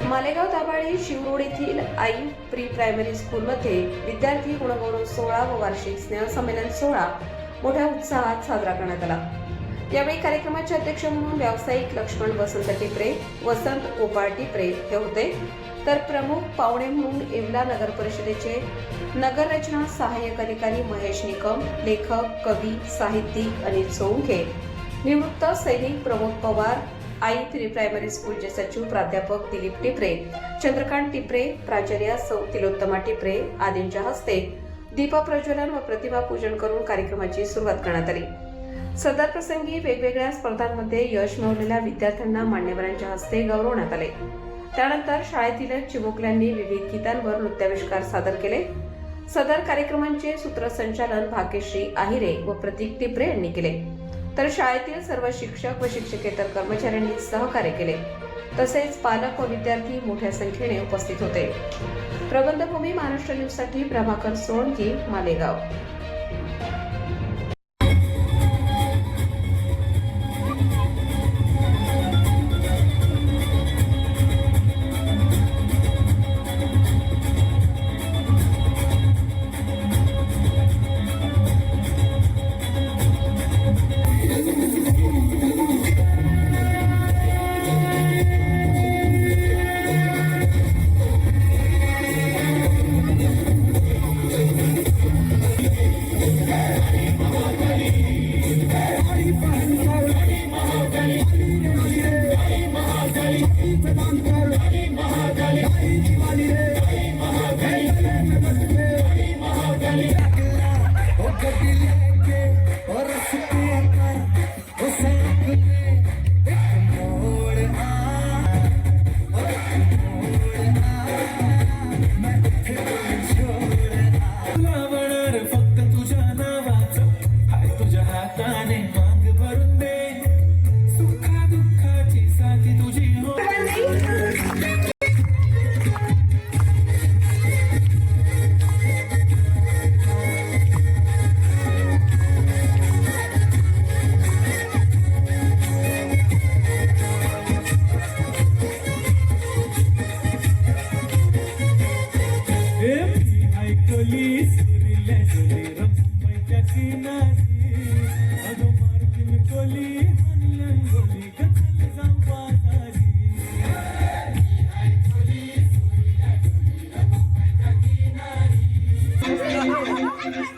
मालेगाव दाभाडे शिवरोड येथील आई pre primary स्कूलमध्ये विद्यार्थी गुणगौरव सोहळा व वार्षिक स्नेहसंमेलन सोहळा मोठ्या उत्साहात साजरा करण्यात आला। यावेळी कार्यक्रमाचे अध्यक्ष म्हणून व्यावसायिक लक्ष्मण वसंत टिपरे, वसंत गोपाळ टिपरे हे होते, तर प्रमुख पाहुणे म्हणून येवला नगर परिषदेचे नगर रचना सहाय्यक अधिकारी महेश निकम, लेखक, कवी, साहित्यिक अनिल सोळंके, निवृत्त सैनिक प्रमोद पवार, आई प्री प्रायमरी स्कूलचे सचिव प्राध्यापक दिलीप टिपरे, चंद्रकांत टिपरे, प्राचार्य सौ तिलोत्तमा टिपरे आदींच्या हस्ते दीपप्रज्वलन व प्रतिमा पूजन करून कार्यक्रमाची सुरुवात करण्यात आली। सदर प्रसंगी वेगवेगळ्या स्पर्धांमध्ये यश मिळवलेल्या विद्यार्थ्यांना मान्यवरांच्या हस्ते गौरवण्यात आले। त्यानंतर शाळेतील चिमुकल्यांनी विविध गीतांवर नृत्याविष्कार सादर केले। सदर कार्यक्रमांचे सूत्रसंचालन भाग्यश्री आहिरे व प्रतीक टिपरे यांनी केले, तर शाळेतील सर्व शिक्षक व शिक्षकेतर कर्मचाऱ्यांनी सहकार्य केले। तसेच पालक व विद्यार्थी मोठ्या संख्येने उपस्थित होते। प्रबंधभूमी महाराष्ट्र न्यूजसाठी Prabhakar Solanki, Malegaon.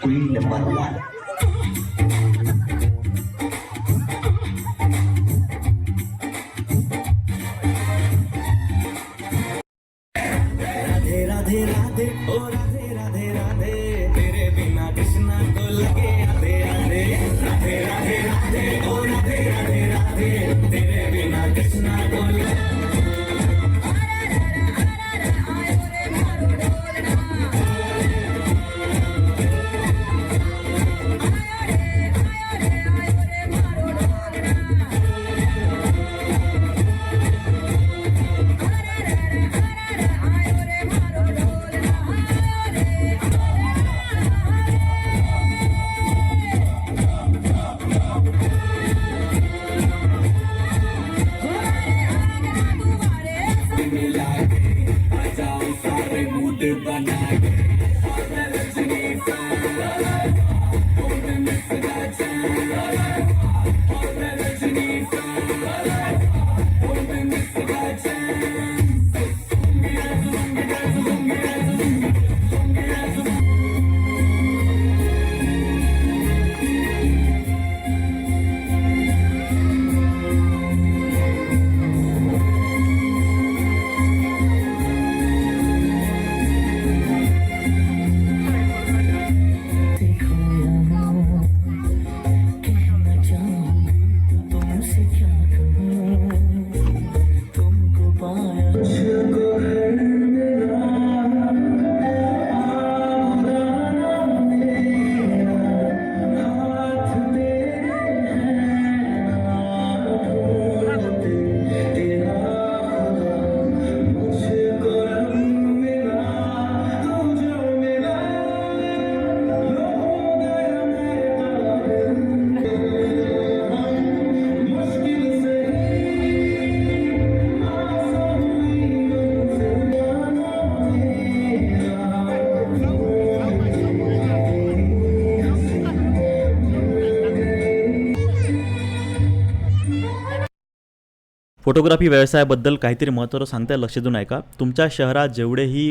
Queen number one. Radhe Radhe Radhe ओ राधे राधे राधे, तेरे बिना कृष्णा को लगे आधे आधे। राधे राधे राधे ओ राधे राधे राधे, तेरे बिना कृष्णा को लगे। फोटोग्राफी व्यवसायाबद्दल काहीतरी महत्त्वाचं सांगताय, लक्ष देऊन ऐका. तुमच्या शहरात जेवढेही